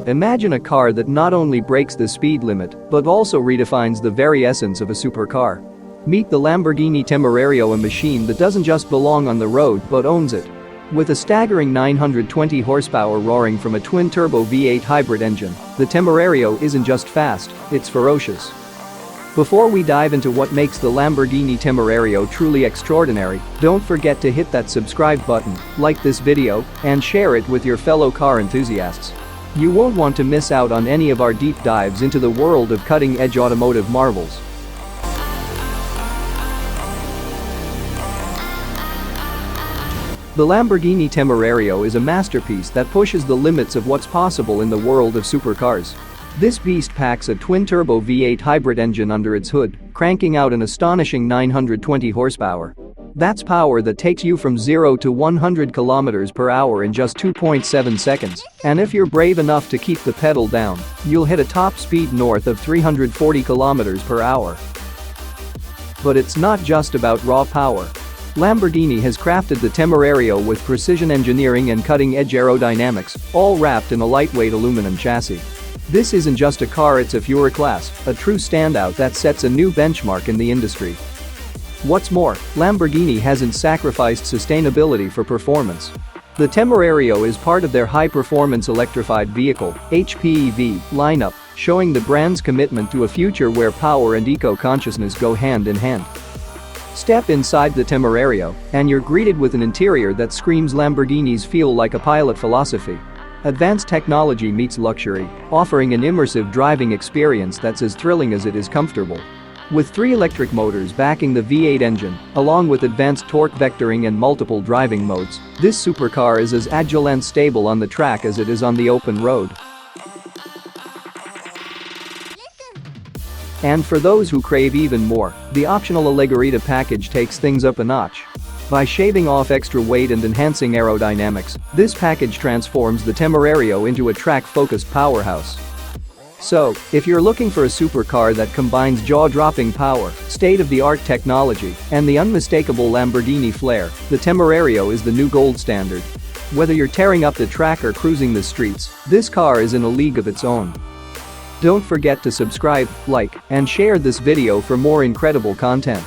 Imagine a car that not only breaks the speed limit but also redefines the very essence of a supercar. Meet the Lamborghini Temerario, a machine that doesn't just belong on the road but owns it. With a staggering 920 horsepower roaring from a twin-turbo V8 hybrid engine, the Temerario isn't just fast, it's ferocious. Before we dive into what makes the Lamborghini Temerario truly extraordinary, don't forget to hit that subscribe button, like this video, and share it with your fellow car enthusiasts. You won't want to miss out on any of our deep dives into the world of cutting-edge automotive marvels. The Lamborghini Temerario is a masterpiece that pushes the limits of what's possible in the world of supercars. This beast packs a twin-turbo V8 hybrid engine under its hood, cranking out an astonishing 920 horsepower. That's power that takes you from 0 to 100 kilometers per hour in just 2.7 seconds. And if you're brave enough to keep the pedal down, you'll hit a top speed north of 340 kilometers per hour. But it's not just about raw power. Lamborghini has crafted the Temerario with precision engineering and cutting-edge aerodynamics, all wrapped in a lightweight aluminum chassis. This isn't just a car, it's a pure class, a true standout that sets a new benchmark in the industry. What's more, Lamborghini hasn't sacrificed sustainability for performance. The Temerario is part of their high-performance electrified vehicle (HPEV) lineup, showing the brand's commitment to a future where power and eco-consciousness go hand in hand. Step inside the Temerario, and you're greeted with an interior that screams Lamborghini's feel like a pilot philosophy. Advanced technology meets luxury, offering an immersive driving experience that's as thrilling as it is comfortable. With 3 electric motors backing the V8 engine, along with advanced torque vectoring and multiple driving modes, this supercar is as agile and stable on the track as it is on the open road. And for those who crave even more, the optional Allegorita package takes things up a notch. By shaving off extra weight and enhancing aerodynamics, this package transforms the Temerario into a track-focused powerhouse. So, if you're looking for a supercar that combines jaw-dropping power, state-of-the-art technology, and the unmistakable Lamborghini flair, the Temerario is the new gold standard. Whether you're tearing up the track or cruising the streets, this car is in a league of its own. Don't forget to subscribe, like, and share this video for more incredible content.